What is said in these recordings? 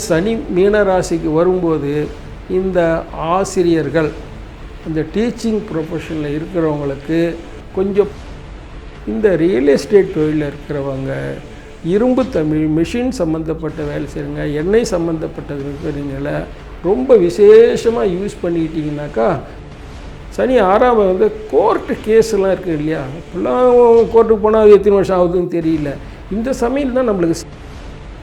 சனி மீனராசிக்கு வரும்போது இந்த ஆசிரியர்கள், இந்த டீச்சிங் ப்ரொஃபஷனில் இருக்கிறவங்களுக்கு கொஞ்சம், இந்த ரியல் எஸ்டேட் தொழிலில் இருக்கிறவங்க, இரும்பு தமிழ் மிஷின் சம்மந்தப்பட்ட வேலை செய்கிறவங்க, எண்ணெய் சம்மந்தப்பட்டது இருக்கிறவங்கள ரொம்ப விசேஷமாக யூஸ் பண்ணிக்கிட்டிங்கனாக்கா, சனி 6ஆம் வந்து கோர்ட்டு கேஸெல்லாம் இருக்குது இல்லையா, இப்போல்லாம் கோர்ட்டுக்கு போனால் அது எத்தனை வருஷம் ஆகுதுன்னு தெரியல. இந்த சமயம் தான் நம்மளுக்கு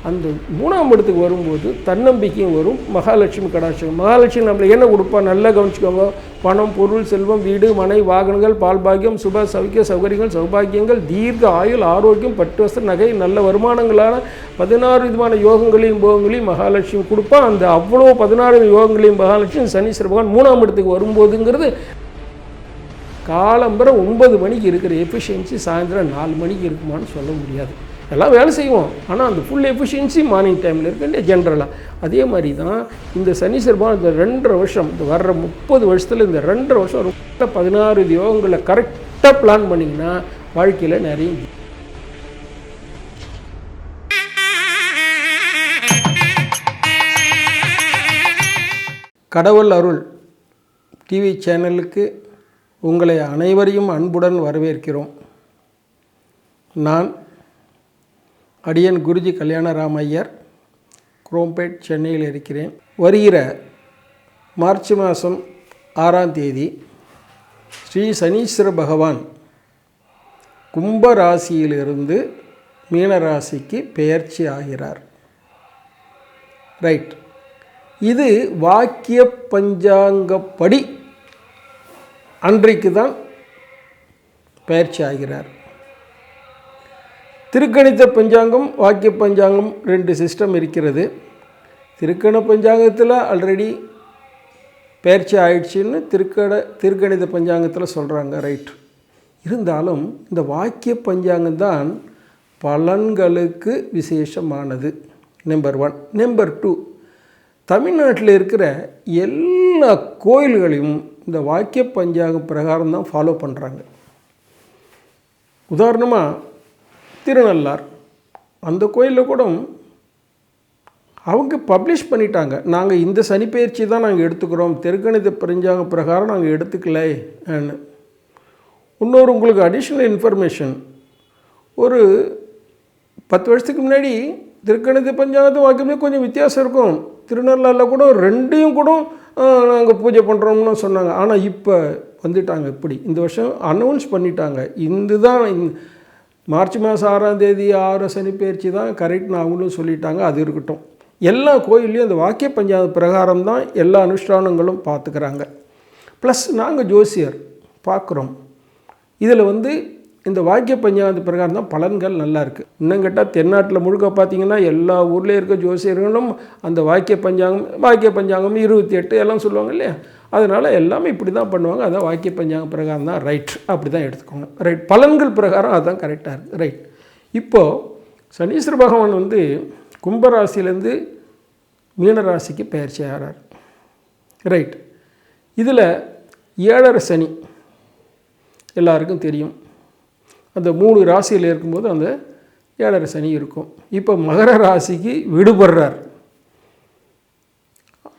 அந்த 3ஆம் இடத்துக்கு வரும்போது தன்னம்பிக்கையும் வரும். மகாலட்சுமி கடாட்சம், மகாலட்சுமி நம்மளுக்கு என்ன கொடுப்பா, நல்லா கவனிச்சுக்கோங்க. பணம், பொருள், செல்வம், வீடு, மனை, வாகனங்கள், பால் பாக்கியம், சுப சௌக்கிய சௌகரியங்கள், சௌபாகியங்கள், தீர்க்க ஆயுள், ஆரோக்கியம், பட்டு வஸ்திர நகை, நல்ல வருமானங்களான 16 விதமான யோகங்களையும் போகங்களையும் மகாலட்சுமி கொடுப்பா. அந்த அவ்வளோ 16 யோகங்களையும் மகாலட்சுமி சனீஸ்வர பகவான் 3ஆம் இடத்துக்கு வரும்போதுங்கிறது காலம்பரை 9 மணிக்கு இருக்கிற எஃபிஷியன்சி சாயந்தரம் 4 மணிக்கு இருக்குமான்னு சொல்ல முடியாது. எல்லாம் வேலை செய்வோம், ஆனால் அந்த ஃபுல் எஃபிஷியன்சி மார்னிங் டைமில் இருக்குன்னு ஜென்ரலாக. அதே மாதிரி தான் இந்த சனீஸ்வர பகவான் இந்த 2.5 வருஷம், இந்த வர்ற 30 வருஷத்தில் இந்த 2.5 வருஷம் ரொம்ப 16 யோகங்களை கரெக்டாக பிளான் பண்ணிங்கன்னா வாழ்க்கையில் நிறைய. கடவுள் அருள் டிவி சேனலுக்கு உங்களை அனைவரையும் அன்புடன் வரவேற்கிறோம். நான் அடியன் குருஜி கல்யாணராம் ஐயர், குரோம்பேட், சென்னையில் இருக்கிறேன். வருகிற மார்ச் மாதம் 6ஆம் தேதி ஸ்ரீ சனீஸ்வர பகவான் கும்பராசியிலிருந்து மீனராசிக்கு பெயர்ச்சி ஆகிறார். ரைட், இது வாக்கிய பஞ்சாங்கப்படி அன்றைக்கு தான் பெயர்ச்சி ஆகிறார். திருக்கணித பஞ்சாங்கம், வாக்கிய பஞ்சாங்கம் 2 சிஸ்டம் இருக்கிறது. திருக்கண பஞ்சாங்கத்தில் ஆல்ரெடி பெயர்ச்சி ஆயிடுச்சின்னு திருக்கணித பஞ்சாங்கத்தில் சொல்கிறாங்க. ரைட், இருந்தாலும் இந்த வாக்கிய பஞ்சாங்கம் தான் பலன்களுக்கு விசேஷமானது. நம்பர் 1. நம்பர் 2, தமிழ்நாட்டில் இருக்கிற எல்லா கோயில்களையும் இந்த வாக்கிய பஞ்சாங்கம் பிரகாரம் தான் ஃபாலோ பண்ணுறாங்க. உதாரணமாக திருநள்ளார், அந்த கோயிலில் கூட அவங்க பப்ளிஷ் பண்ணிட்டாங்க, நாங்கள் இந்த சனிப்பெயர்ச்சி தான் நாங்கள் எடுத்துக்கிறோம், திருக்கணித பஞ்சாங்க பிரகாரம் நாங்கள் எடுத்துக்கலை. இன்னொரு உங்களுக்கு அடிஷ்னல் இன்ஃபர்மேஷன், ஒரு 10 வருஷத்துக்கு முன்னாடி திருக்கணித பஞ்சாங்கத்தை வாக்கியமே கொஞ்சம் வித்தியாசம் இருக்கும். திருநள்ளாரில் கூட 2ஐயும் கூட நாங்கள் பூஜை பண்ணுறோம்னு சொன்னாங்க. ஆனால் இப்போ வந்துட்டாங்க, இப்படி இந்த வருஷம் அனௌன்ஸ் பண்ணிட்டாங்க, இதுதான் மார்ச் மாதம் 6ஆம் தேதி 6 சனிப்பெயர்ச்சி தான் கரெக்ட்னு அவங்களும் சொல்லிட்டாங்க. அது இருக்கட்டும், எல்லா கோயில்லையும் அந்த வாக்கிய பஞ்சாங்க பிரகாரம் தான் எல்லா அனுஷ்டானங்களும் பார்த்துக்கிறாங்க. ப்ளஸ் நாங்கள் ஜோசியர் பார்க்குறோம். இதில் இந்த வாக்கிய பஞ்சாங்க பிரகாரம் தான் பலன்கள் நல்லா இருக்குது. இன்னும் கேட்டால் தென்னாட்டில் முழுக்க பார்த்திங்கன்னா எல்லா ஊர்லேயும் இருக்க ஜோசியர்களும் அந்த வாக்கிய பஞ்சாங்கம் 28 எல்லாம் சொல்லுவாங்க இல்லையா, அதனால் எல்லாமே இப்படி தான் பண்ணுவாங்க. அதான் வாக்கிய பஞ்சாங்க பிரகாரம் தான் ரைட், அப்படி தான் எடுத்துக்கோங்க. ரைட், பலன்கள் பிரகாரம் அதுதான் கரெக்டாக இருக்குது. ரைட், இப்போது சனீஸ்வர பகவான் கும்பராசிலேருந்து மீனராசிக்கு பெயர்ச்சி ஆகிறார். ரைட், இதில் 7.5 சனி எல்லாருக்கும் தெரியும். அந்த 3 ராசியில் இருக்கும்போது அந்த 7.5 சனி இருக்கும். இப்போ மகர ராசிக்கு விடுபடுறார்,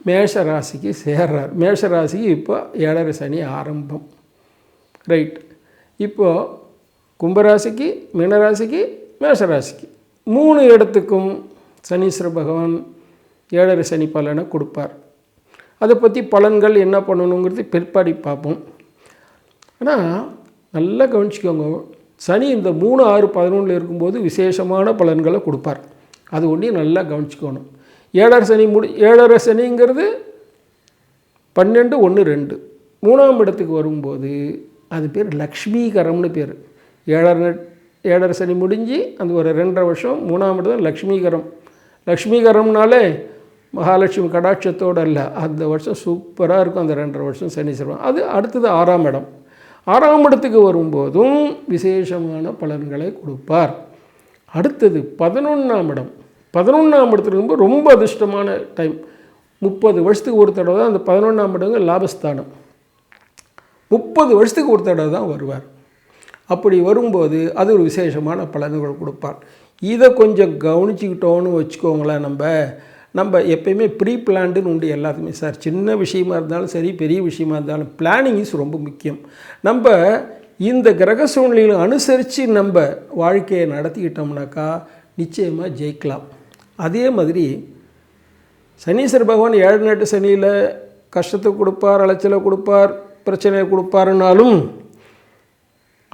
மேஷ ராசிக்கு சேர்றார். மேஷ ராசிக்கு இப்போ 7.5 சனி ஆரம்பம். ரைட், இப்போது கும்பராசிக்கு, மீனராசிக்கு, மேஷராசிக்கு 3 இடத்துக்கும் சனீஸ்வர பகவான் 7.5 சனி பலனை கொடுப்பார். அதை பற்றி பலன்கள் என்ன பண்ணணுங்கிறது பிற்பாடி பார்ப்போம். ஆனால் நல்லா கவனிச்சிக்கோங்க, சனி இந்த 3, 6, 11 இருக்கும்போது விசேஷமான பலன்களை கொடுப்பார். அது ஒன்றையும் நல்லா கவனிச்சிக்கணும். 7.5 சனிங்கிறது 12, 1, 2 3ஆம் இடத்துக்கு வரும்போது அது பேர் லக்ஷ்மீகரம்னு பேர். 7.5 சனி முடிஞ்சு அந்த ஒரு 2.5 வருஷம் 3ஆம் இடம் லக்ஷ்மீகரம். லக்ஷ்மீகரம்னாலே மகாலட்சுமி கடாட்சத்தோடு அல்ல, அந்த வருஷம் சூப்பராக இருக்கும். அந்த 2.5 வருஷம் சனீஸ்வரன். அது அடுத்தது 6ஆம் இடம். 6ஆம் இடத்துக்கு வரும்போதும் விசேஷமான பலன்களை கொடுப்பார். அடுத்தது 11ஆம் இடம். 11ஆம் இடத்துல இருக்கும்போது ரொம்ப அதிர்ஷ்டமான டைம். 30 வருஷத்துக்கு ஒரு தடவை தான் அந்த 11ஆம் இடங்க லாபஸ்தானம். 30 வருஷத்துக்கு ஒரு தடவை தான் வருவார். அப்படி வரும்போது அது ஒரு விசேஷமான பலன்கள் கொடுப்பார். இதை கொஞ்சம் கவனிச்சுக்கிட்டோன்னு வச்சுக்கோங்களேன். நம்ம எப்பயுமே ப்ரீ பிளான்டுன்னு உண்டு எல்லாத்துக்குமே சார். சின்ன விஷயமா இருந்தாலும் சரி, பெரிய விஷயமா இருந்தாலும் பிளானிங் இஸ் ரொம்ப முக்கியம். நம்ம இந்த கிரக சூழ்நிலைகளை அனுசரித்து நம்ம வாழ்க்கையை நடத்திக்கிட்டோம்னாக்கா நிச்சயமாக ஜெயிக்கலாம். அதே மாதிரி சனீஸ்வர பகவான் 7 நாட்டு சனியில் கஷ்டத்தை கொடுப்பார், அலைச்சலை கொடுப்பார், பிரச்சனையை கொடுப்பாருனாலும்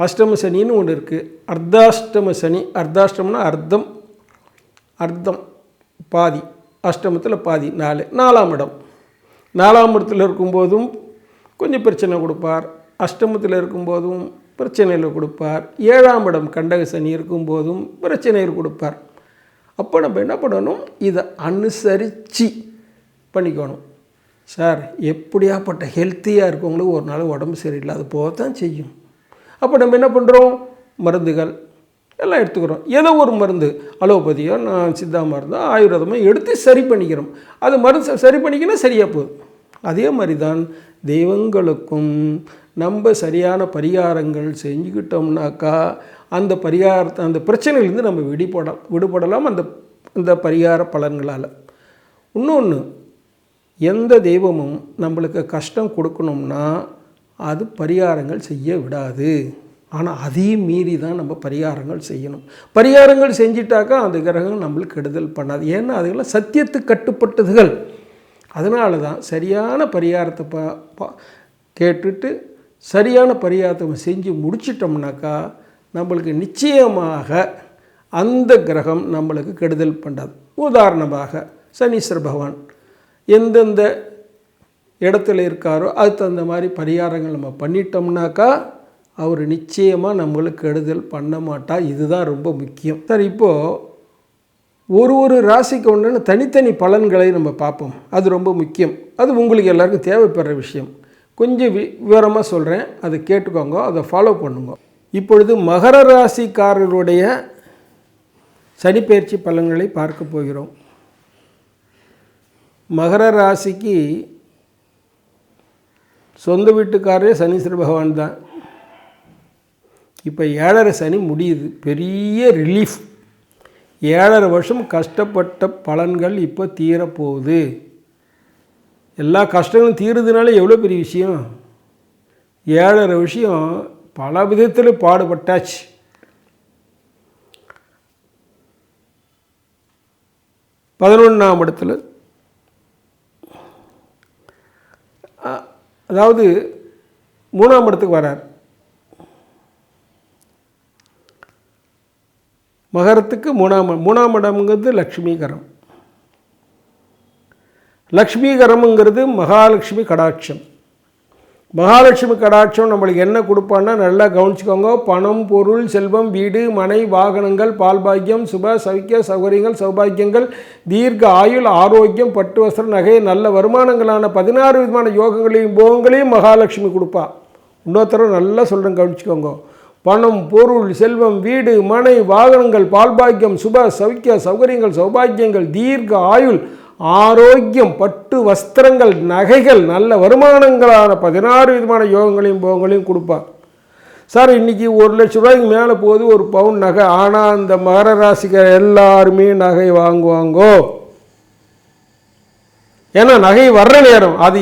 அஷ்டம சனின்னு ஒன்று இருக்குது. அர்த்தாஷ்டம சனி. அர்த்தாஷ்டமம்னா அர்த்தம் பாதி, அஷ்டமத்தில் பாதி 4, 4ஆம் இடம். 4ஆம் இடத்துல இருக்கும்போதும் கொஞ்சம் பிரச்சனை கொடுப்பார், அஷ்டமத்தில் இருக்கும்போதும் பிரச்சனையில் கொடுப்பார், 7ஆம் இடம் கண்டக சனி இருக்கும்போதும் பிரச்சனைகள் கொடுப்பார். அப்போ நம்ம என்ன பண்ணணும், இதை அனுசரித்து பண்ணிக்கணும். சார் எப்படியாப்பட்ட ஹெல்த்தியாக இருக்கவங்களுக்கு ஒரு நாள் உடம்பு சரியில்லாத போக தான் செய்யும். அப்போ நம்ம என்ன பண்ணுறோம், மருந்துகள் எல்லாம் எடுத்துக்கிறோம். ஏதோ ஒரு மருந்து, அலோபதியோ சித்தா மருந்தோ ஆயுர்வேதமோ எடுத்து சரி பண்ணிக்கிறோம். அது மருந்து சரி பண்ணிக்கினா சரியாக போகுது. அதே மாதிரி தான் தெய்வங்களுக்கும் நம்ம சரியான பரிகாரங்கள் செஞ்சுக்கிட்டோம்னாக்கா அந்த பரிகாரத்தை, அந்த பிரச்சனையிலேருந்து நம்ம விடுபடலாம் அந்த பரிகார பலன்களால். இன்னொன்று, எந்த தெய்வமும் நம்மளுக்கு கஷ்டம் கொடுக்கணும்னா அது பரிகாரங்கள் செய்ய விடாது. ஆனால் அதையும் மீறி தான் நம்ம பரிகாரங்கள் செய்யணும். பரிகாரங்கள் செஞ்சிட்டாக்கா அந்த கிரகம் நம்மளுக்கு கெடுதல் பண்ணாது. ஏன்னா அதுக்கெல்லாம் சத்தியத்துக்கு கட்டுப்பட்டதுகள். அதனால தான் சரியான பரிகாரத்தை கேட்டுட்டு சரியான பரிகாரத்தை செஞ்சு முடிச்சிட்டோம்னாக்கா நம்மளுக்கு நிச்சயமாக அந்த கிரகம் நம்மளுக்கு கெடுதல் பண்ணாது. உதாரணமாக சனீஸ்வர பகவான் எந்தெந்த இடத்துல இருக்காரோ அதுக்கு தகுந்த மாதிரி பரிகாரங்கள் நம்ம பண்ணிட்டோம்னாக்கா அவர் நிச்சயமாக நம்மளுக்கு கெடுதல் பண்ண மாட்டார். இதுதான் ரொம்ப முக்கியம். சார், இப்போது ஒரு ராசிக்கு ஒன்று தனித்தனி பலன்களை நம்ம பார்ப்போம். அது ரொம்ப முக்கியம். அது உங்களுக்கு எல்லாருக்கும் தேவைப்படுற விஷயம். கொஞ்சம் விவரமாக சொல்கிறேன், அதை கேட்டுக்கோங்க, அதை ஃபாலோ பண்ணுங்க. இப்பொழுது மகர ராசிக்காரருடைய சனிப்பெயர்ச்சி பலன்களை பார்க்க போகிறோம். மகர ராசிக்கு சொந்த வீட்டுக்காரரே சனீஸ்வர பகவான் தான். இப்போ 7.5 சனி முடியுது. பெரிய ரிலீஃப். 7.5 வருஷம் கஷ்டப்பட்ட பலன்கள் இப்போ தீரப்போகுது. எல்லா கஷ்டங்களும் தீருதுனால எவ்வளோ பெரிய விஷயம். 7.5 விஷயம் பல விதத்தில் பாடுபட்டாச்சு. பதினொன்றாம் இடத்துல, அதாவது 3ஆம் இடத்துக்கு வரார். மகரத்துக்கு 3ஆம் இடம்ங்கிறது லக்ஷ்மிகரம். லக்ஷ்மிகரம்ங்கிறது மகாலட்சுமி கடாட்சம். மகாலட்சுமி கடாட்சம் நம்மளுக்கு என்ன கொடுப்பான்னா நல்லா கவனிச்சுக்கோங்க. பணம், பொருள், செல்வம், வீடு, மனை, வாகனங்கள், பால்பாக்கியம், சுப சௌக்கிய சௌகரியங்கள், சௌபாக்கியங்கள், தீர்க்க ஆயுள், ஆரோக்கியம், பட்டு வஸ்திரம், நகை, நல்ல வருமானங்களான 16 விதமான யோகங்களையும் போகங்களையும் மகாலட்சுமி கொடுப்பா. இன்னொருத்தரம் நல்லா சொல்கிறேன், கவனிச்சுக்கோங்க. பணம், பொருள், செல்வம், வீடு, மனை, வாகனங்கள், பால்பாக்கியம், சுப சௌக்கிய சௌகரியங்கள், சௌபாக்கியங்கள், தீர்க்க ஆயுள், ஆரோக்கியம், பட்டு வஸ்திரங்கள், நகைகள், நல்ல வருமானங்களான 16 விதமான யோகங்களையும் போகங்களையும் கொடுப்பார். சார், இன்றைக்கி 1 லட்ச ரூபாய்க்கு மேலே போகுது ஒரு பவுன் நகை. ஆனால் அந்த மகர ராசிக்கார எல்லாருமே நகை வாங்குவாங்கோ. ஏன்னா நகை வர்ற நேரம் அது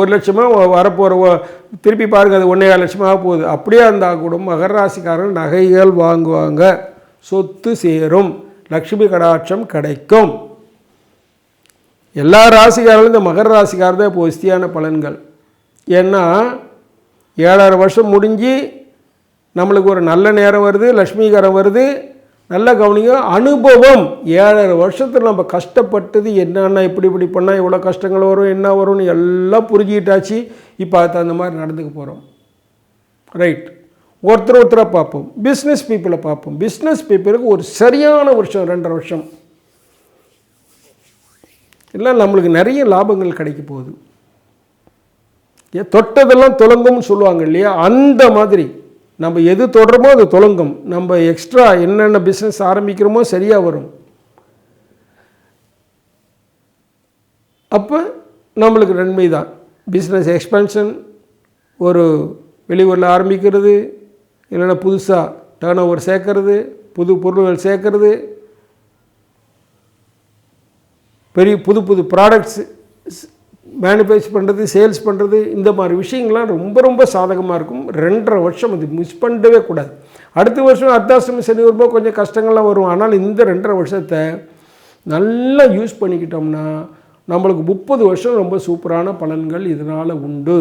1 லட்சமாக வரப்போகிற, திருப்பி பாருங்கள், அது 1.25 லட்சமாக போகுது. அப்படியே இருந்தால் கூட மகர ராசிக்காரர்கள் நகைகள் வாங்குவாங்க. சொத்து சேரும், லக்ஷ்மி கடாட்சம் கிடைக்கும். எல்லா ராசிக்காரர்களும் இந்த மகர ராசிக்காரர் தான் இப்போ வசதியான பலன்கள். ஏன்னா 7.5 வருஷம் முடிஞ்சு நம்மளுக்கு ஒரு நல்ல நேரம் வருது, லக்ஷ்மிகரம் வருது. நல்லா கவனிங்க. அனுபவம் 7.5 வருஷத்தில் நம்ம கஷ்டப்பட்டது என்னென்ன, இப்படி பண்ணால் எவ்வளோ கஷ்டங்கள் வரும், என்ன வரும்னு எல்லாம் புரிஞ்சுக்கிட்டாச்சு. இப்போ அது தகுந்த மாதிரி நடந்துக்க போகிறோம். ரைட். ஒருத்தராக பார்ப்போம். பிஸ்னஸ் பீப்புளை பார்ப்போம். பிஸ்னஸ் பீப்புளுக்கு ஒரு சரியான வருஷம் 2.5 வருஷம் இல்லை, நம்மளுக்கு நிறைய லாபங்கள் கிடைக்க போகுது. தொட்டதெல்லாம் தொலங்கும்னு சொல்லுவாங்க இல்லையா, அந்த மாதிரி நம்ம எது தொடருமோ அது தொலங்கும். நம்ம எக்ஸ்ட்ரா என்னென்ன பிஸ்னஸ் ஆரம்பிக்கிறோமோ சரியாக வரும். அப்போ நம்மளுக்கு நன்மை தான். பிஸ்னஸ் எக்ஸ்பென்ஷன், ஒரு வெளியூரில் ஆரம்பிக்கிறது, இல்லைன்னா புதுசாக டர்ன் ஓவர் சேர்க்கறது, புது பொருள்கள் சேர்க்கறது, பெரிய புது புது ப்ராடக்ட்ஸ் மேனுஃபேக்சர் பண்ணுறது, சேல்ஸ் பண்ணுறது, இந்த மாதிரி விஷயங்கள்லாம் ரொம்ப ரொம்ப சாதகமாக இருக்கும். 2.5 வருஷம் அது மிஸ் பண்ணவே கூடாது. அடுத்த வருஷம் அர்த்தாஷ்டமி சனி வரும்போது கொஞ்சம் கஷ்டங்கள்லாம் வரும். ஆனால் இந்த 2.5 வருஷத்தை நல்லா யூஸ் பண்ணிக்கிட்டோம்னா நம்மளுக்கு 30 வருஷம் ரொம்ப சூப்பரான பலன்கள் இதனால் உண்டு.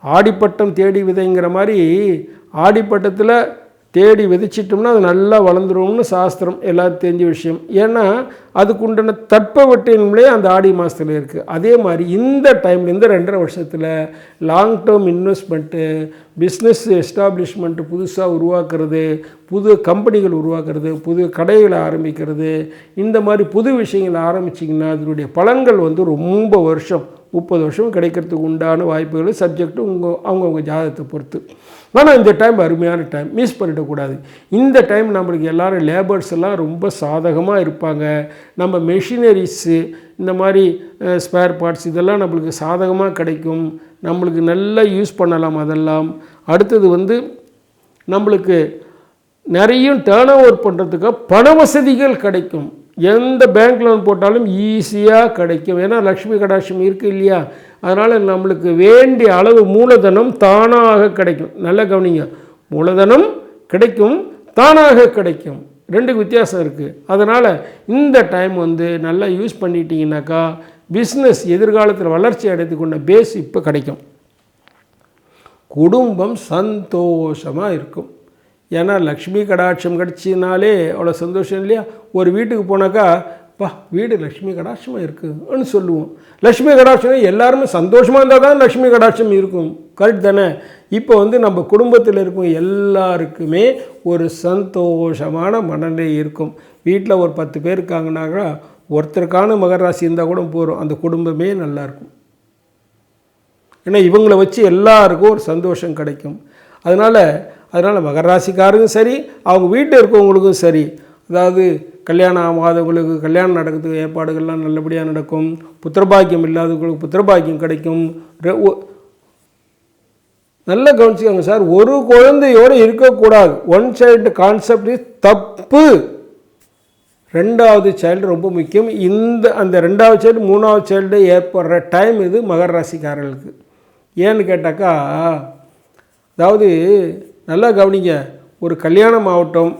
ஆடிப்பட்டம் தேடி விதைங்கிற மாதிரி ஆடிப்பட்டத்தில் தேடி விதைச்சிட்டோம்னா அது நல்லா வளர்ந்துரும்னு சாஸ்திரம் எல்லாரும் தெரிஞ்ச விஷயம். ஏன்னா அதுக்குண்டான தட்பவெட்டின்களே அந்த ஆடி மாதத்தில் இருக்குது. அதே மாதிரி இந்த டைமில் இந்த 2.5 வருஷத்தில் long term investment, business establishment புதுசாக உருவாக்குறது, புது கம்பெனிகள் உருவாக்குறது, புது கடைகளை ஆரம்பிக்கிறது, இந்த மாதிரி புது விஷயங்களை ஆரம்பிச்சிங்கன்னா அதனுடைய பலன்கள் ரொம்ப வருஷம் 30 வருஷம் கிடைக்கிறதுக்கு உண்டான வாய்ப்புகள் சப்ஜெக்ட்டு அவங்கவுங்க ஜாதகத்தை பொறுத்து. ஆனால் இந்த டைம் அருமையான டைம், மிஸ் பண்ணிடக்கூடாது. இந்த டைம் நம்மளுக்கு எல்லோரும் லேபர்ஸ் எல்லாம் ரொம்ப சாதகமாக இருப்பாங்க. நம்ம மெஷினரிஸு, இந்த மாதிரி ஸ்பேர் பார்ட்ஸ் இதெல்லாம் நம்மளுக்கு சாதகமாக கிடைக்கும். நம்மளுக்கு நல்லா யூஸ் பண்ணலாம் அதெல்லாம். அடுத்தது நம்மளுக்கு நிறைய டேர்ன் ஓவர் பண்ணுறதுக்கு பண வசதிகள் கிடைக்கும். எந்த பேங்க் லோன் போட்டாலும் ஈஸியாக கிடைக்கும். ஏன்னா லக்ஷ்மி கடாட்சம் இருக்குது இல்லையா? அதனால் நம்மளுக்கு வேண்டிய அளவு மூலதனம் தானாக கிடைக்கும். நல்லா கவனிங்க, மூலதனம் கிடைக்கும், தானாக கிடைக்கும், ரெண்டுக்கு வித்தியாசம் இருக்குது. அதனால் இந்த டைம் நல்லா யூஸ் பண்ணிட்டீங்கன்னாக்கா பிஸ்னஸ் எதிர்காலத்தில் வளர்ச்சி அடைத்துக்கொண்ட பேஸ் இப்போ கிடைக்கும். குடும்பம் சந்தோஷமாக இருக்கும். ஏன்னா லக்ஷ்மி கடாட்சம் கிடச்சினாலே அவ்வளோ சந்தோஷம் இல்லையா? ஒரு வீட்டுக்கு போனாக்கா வீடு லக்ஷ்மி கடாட்சமாக இருக்குன்னு சொல்லுவோம். லக்ஷ்மி கடாட்சம் எல்லாருமே சந்தோஷமாக இருந்தால் தான் லக்ஷ்மி கடாட்சம் இருக்கும். கரெக்ட் தானே? இப்போ நம்ம குடும்பத்தில் இருக்கும் எல்லாருக்குமே ஒரு சந்தோஷமான மனநிலை இருக்கும். வீட்டில் ஒரு 10 பேர் இருக்காங்கன்னாக்கா ஒருத்தருக்கான மகர ராசி இருந்தால் கூட போகிறோம், அந்த குடும்பமே நல்லாயிருக்கும். ஏன்னா இவங்களை வச்சு எல்லாருக்கும் ஒரு சந்தோஷம் கிடைக்கும். அதனால் மகர ராசிக்காரங்களும் சரி, அவங்க வீட்டில் இருக்கவங்களுக்கும் சரி, அதாவது கல்யாணம் ஆகாதவங்களுக்கு கல்யாணம் நடக்கிறதுக்கு ஏற்பாடுகள்லாம் நல்லபடியாக நடக்கும். புத்திரபாக்கியம் இல்லாதவங்களுக்கு புத்திரபாக்கியம் கிடைக்கும். நல்லா கவனிச்சுக்கோங்க சார், ஒரு குழந்தையோடு இருக்கக்கூடாது. ஒன் சைல்டு கான்செப்ட் தப்பு. 2வது சைல்டு ரொம்ப முக்கியம். அந்த 2வது சைல்டு 3வது சைல்டு ஏற்படுற டைம் இது மகர ராசிக்காரர்களுக்கு. ஏன்னு கேட்டாக்கா, அதாவது நல்லா கவனிங்க, ஒரு கல்யாணம் ஆகட்டும்,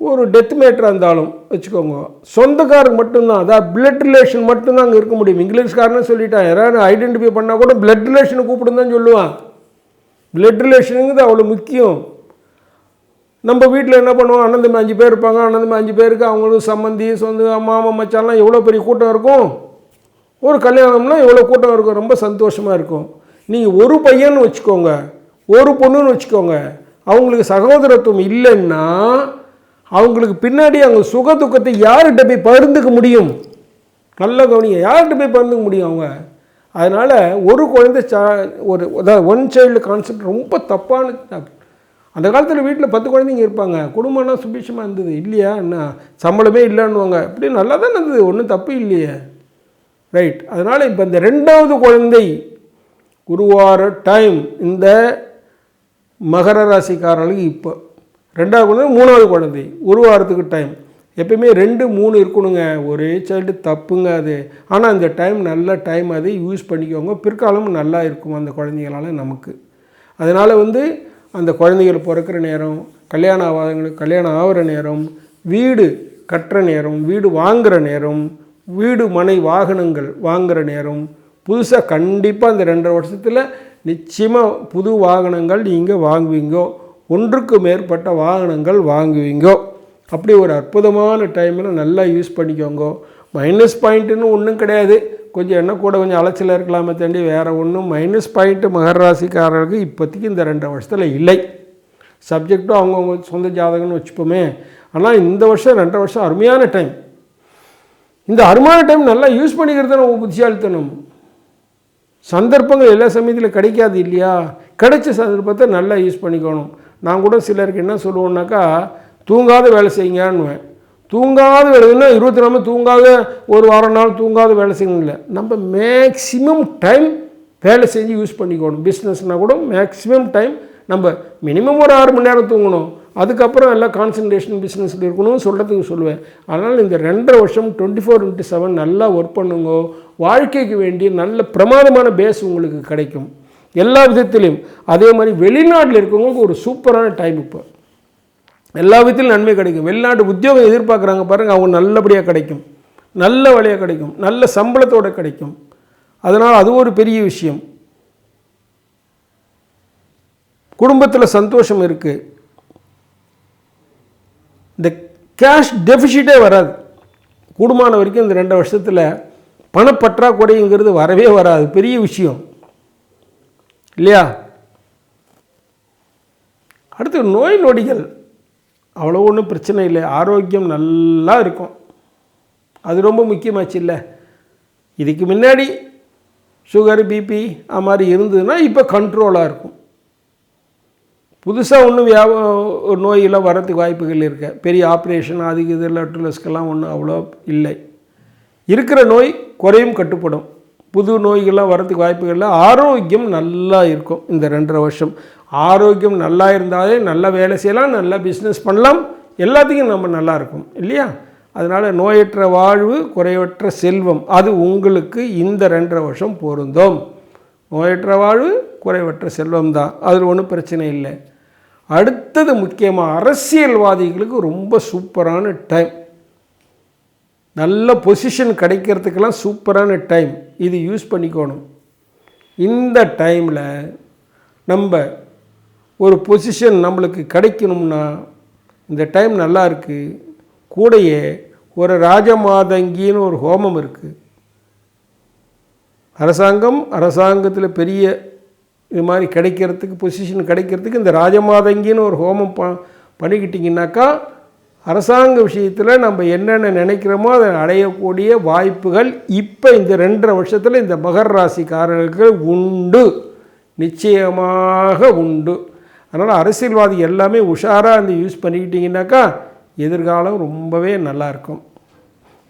ஒரு டெத் மேட்டராக இருந்தாலும் வச்சுக்கோங்க, சொந்தக்காரங்க மட்டும்தான், அதாவது பிளட் ரிலேஷன் மட்டும்தான் அங்கே இருக்க முடியும். இங்கிலீஷ்காரனே சொல்லிட்டான், யாராவது ஐடென்டிஃபை பண்ணால் கூட பிளட் ரிலேஷனை கூப்பிடுன்னு தான் சொல்லுவான். பிளட் ரிலேஷனுங்கிறது அவ்வளோ முக்கியம். நம்ம வீட்டில் என்ன பண்ணுவோம், அண்ணன் தம்பி 5 பேர் இருப்பாங்க. அண்ணன் தம்பி 5 பேருக்கு அவங்களுக்கு சம்மந்தி, சொந்த மாமா மச்சான்லாம் எவ்வளோ பெரிய கூட்டம் இருக்கும். ஒரு கல்யாணம்னா எவ்வளோ கூட்டம் இருக்கும், ரொம்ப சந்தோஷமாக இருக்கும். நீங்கள் ஒரு பையன்னு வச்சுக்கோங்க, ஒரு பொண்ணுன்னு வச்சுக்கோங்க, அவங்களுக்கு சகோதரத்துவம் இல்லைன்னா அவங்களுக்கு பின்னாடி அவங்க சுக துக்கத்தை யார்கிட்ட போய் பகிர்ந்துக்க முடியும்? நல்ல கவனிங்க, யார்கிட்ட போய் பகிர்ந்துக்க முடியும் அவங்க? அதனால் ஒரு குழந்தை அதாவது ஒன் சைல்டு கான்செப்ட் ரொம்ப தப்பான. அந்த காலத்தில் வீட்டில் 10 குழந்தைங்க இருப்பாங்க, குடும்பம்னா சுபிஷமாக இருந்தது இல்லையா? என்ன சம்பளமே இல்லைன்னுவாங்க, இப்படி நல்லா தான் இருந்தது, ஒன்றும் தப்பு இல்லையே. ரைட். அதனால் இப்போ இந்த 2வது குழந்தை உருவார டைம் இந்த மகர ராசிக்காரர்களுக்கு இப்போ 2வது குழந்தை 3வது குழந்தை உருவாரத்துக்கு டைம். எப்பயுமே 2, 3 இருக்கணுங்க. ஒரே சைல்டு தப்புங்க அது. ஆனால் அந்த டைம் நல்ல டைம், அதை யூஸ் பண்ணிக்கோங்க. பிற்காலமும் நல்லா இருக்கும் அந்த குழந்தைகளால் நமக்கு. அதனால் அந்த குழந்தைகள் பிறக்கிற நேரம், கல்யாணம் ஆகாதவங்களுக்கு கல்யாணம் ஆகிற நேரம், வீடு கட்டுற நேரம், வீடு வாங்குகிற நேரம், வீடு மனை வாகனங்கள் வாங்குகிற நேரம், புதுசாக கண்டிப்பாக இந்த 2.5 வருஷத்தில் நிச்சயமாக புது வாகனங்கள் நீங்கள் வாங்குவீங்கோ. 1க்கு மேற்பட்ட வாகனங்கள் வாங்குவீங்கோ. அப்படி ஒரு அற்புதமான டைமில் நல்லா யூஸ் பண்ணிக்கோங்க. மைனஸ் பாயிண்ட்டுன்னு ஒன்றும் கிடையாது. கொஞ்சம் என்ன கூட கொஞ்சம் அலைச்சலாக இருக்கலாமே தாண்டி வேறு ஒன்றும் மைனஸ் பாயிண்ட்டு மகர ராசிக்காரர்களுக்கு இப்போதைக்கு இந்த 2 வருஷத்தில் இல்லை. சப்ஜெக்டும் அவங்கவுங்க சொந்த ஜாதகம்னு வச்சுப்போமே. ஆனால் இந்த வருஷம் 2 வருஷம் அருமையான டைம். இந்த அருமையான டைம் நல்லா யூஸ் பண்ணிக்கிறது நம்ம புத்திசாலித்தனம். சந்தர்ப்பங்கள் எல்லா சமயத்தில் கிடைக்காது இல்லையா? கிடைச்ச சந்தர்ப்பத்தை நல்லா யூஸ் பண்ணிக்கணும். நான் கூட சிலருக்கு என்ன சொல்லுவோன்னாக்கா, தூங்காத வேலை செய்யுங்கன்னுவேன். தூங்காத வேலைன்னா 24 தூங்காத ஒரு வாரம் நாள் தூங்காத வேலை செய்யணும் இல்லை. நம்ம மேக்ஸிமம் டைம் வேலை செஞ்சு யூஸ் பண்ணிக்கணும். பிஸ்னஸ்னால் கூட மேக்ஸிமம் டைம் நம்ம மினிமம் ஒரு 6 மணி நேரம் தூங்கணும். அதுக்கப்புறம் எல்லாம் கான்சன்ட்ரேஷன் பிஸ்னஸில் இருக்கணும்னு சொல்கிறதுக்கு சொல்லுவேன். அதனால் இந்த 2.5 வருஷம் 24/7 நல்லா ஒர்க் பண்ணுங்க. வாழ்க்கைக்கு வேண்டிய நல்ல பிரமாதமான பேஸ் உங்களுக்கு கிடைக்கும் எல்லா விதத்திலையும். அதே மாதிரி வெளிநாட்டில் இருக்கவங்களுக்கு ஒரு சூப்பரான டைம். இப்போ எல்லா விதத்திலும் நன்மை கிடைக்கும். வெளிநாட்டு உத்தியோகம் எதிர்பார்க்குறாங்க பாருங்கள், அவங்க நல்லபடியாக கிடைக்கும், நல்ல வேலையாக கிடைக்கும், நல்ல சம்பளத்தோடு கிடைக்கும். அதனால் அது ஒரு பெரிய விஷயம். குடும்பத்தில் சந்தோஷம் இருக்குது. இந்த கேஷ் டெஃபிசிட்டே வராது. கூடுமான வரைக்கும் இந்த 2 வருஷத்தில் பணப்பற்றாக்குறைங்கிறது வரவே வராது. பெரிய விஷயம் இல்லையா? அடுத்து நோய் நொடிகள் அவ்வளோ ஒன்றும் பிரச்சனை இல்லை. ஆரோக்கியம் நல்லா இருக்கும். அது ரொம்ப முக்கியமாச்சு இல்லை? இதுக்கு முன்னாடி சுகர் பிபி அது மாதிரி இருந்ததுன்னா இப்போ கண்ட்ரோலாக இருக்கும். புதுசாக ஒன்றும் நோயெல்லாம் வரத்துக்கு வாய்ப்புகள் இருக்க. பெரிய ஆப்ரேஷன் அதுக்கு இதில் லெட்ரலஸ்க்கெல்லாம் ஒன்றும் அவ்வளோ இல்லை. இருக்கிற நோய் குறையும் கட்டுப்படும். புது நோய்கள்லாம் வரத்துக்கு வாய்ப்புகள் இல்லை. ஆரோக்கியம் நல்லா இருக்கும். இந்த 2.5 வருஷம் ஆரோக்கியம் நல்லா இருந்தாலே நல்ல வேலை செய்யலாம், நல்லா பிஸ்னஸ் பண்ணலாம், எல்லாத்துக்கும் நம்ம நல்லா இருக்கும் இல்லையா? அதனால் நோயற்ற வாழ்வு குறைவற்ற செல்வம் அது உங்களுக்கு இந்த 2.5 வருஷம் பொருந்தும். நோயற்ற வாழ்வு குறைவற்ற செல்வம் தான், அதில் ஒன்றும் பிரச்சனை இல்லை. அடுத்தது முக்கியமாக அரசியல்வாதிகளுக்கு ரொம்ப சூப்பரான டைம். நல்ல பொசிஷன் கிடைக்கிறதுக்கெல்லாம் சூப்பரான டைம். இது யூஸ் பண்ணிக்கணும். இந்த டைமில் நம்ம ஒரு பொசிஷன் நம்மளுக்கு கிடைக்கணும்னா இந்த டைம் நல்லா இருக்குது. கூடையே ஒரு ராஜமாதங்கின்னு ஒரு ஹோமம் இருக்குது. அரசாங்கத்தில் பெரிய இது மாதிரி கிடைக்கிறதுக்கு பொசிஷன் கிடைக்கிறதுக்கு இந்த ராஜமாதங்கின்னு ஒரு ஹோமம் பண்ணிக்கிட்டிங்கனாக்கா அரசாங்க விஷயத்தில் நம்ம என்னென்ன நினைக்கிறோமோ அதை அடையக்கூடிய வாய்ப்புகள் இப்போ இந்த 2.5 வருஷத்தில் இந்த மகர ராசிக்காரர்களுக்கு உண்டு, நிச்சயமாக உண்டு. அதனால் அரசியல்வாதி எல்லாமே உஷாராக அந்த யூஸ் பண்ணிக்கிட்டிங்கனாக்கா எதிர்காலம் ரொம்பவே நல்லாயிருக்கும்.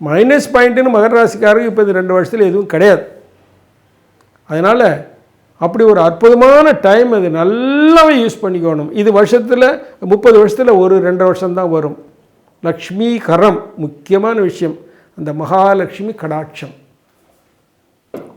மைனஸ் பாயிண்ட்டுன்னு மகர ராசிக்காரருக்கு இப்போ இந்த 2 வருஷத்தில் எதுவும் கிடையாது. அதனால் அப்படி ஒரு அற்புதமான டைம், அது நல்லாவே யூஸ் பண்ணிக்கணும். இது வருஷத்தில் 30 வருஷத்தில் ஒரு 2 வருஷம்தான் வரும். லக்ஷ்மி கரம் முக்கியமான விஷயம், அந்த மகாலட்சுமி கடாட்சம்.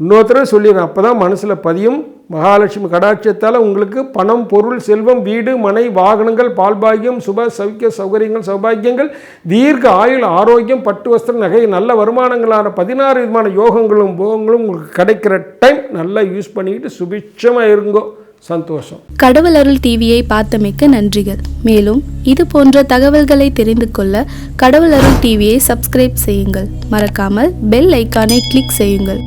இன்னொருத்தர சொல்லிடுறேன், அப்போ தான் மனசில் பதியும். மகாலட்சுமி கடாட்சத்தால் உங்களுக்கு பணம், பொருள், செல்வம், வீடு, மனை, வாகனங்கள், பால்பாகியம், சுப சௌக்கிய சௌகரியங்கள், சௌபாகியங்கள், தீர்க்க ஆயுள், ஆரோக்கியம், பட்டு வஸ்திரம், நகை, நல்ல வருமானங்களான 16 விதமான யோகங்களும் போகங்களும் உங்களுக்கு கிடைக்கிற டைம். நல்லா யூஸ் பண்ணிக்கிட்டு சுபிட்சமாக இருங்கோ. சந்தோஷம். கடவுள் அருள் டிவியை பார்த்தமைக்கு நன்றிகள். மேலும் இது போன்ற தகவல்களை தெரிந்து கொள்ள கடவுள் அருள் டிவியை சப்ஸ்கிரைப் செய்யுங்கள். மறக்காமல் பெல் ஐக்கானை கிளிக் செய்யுங்கள்.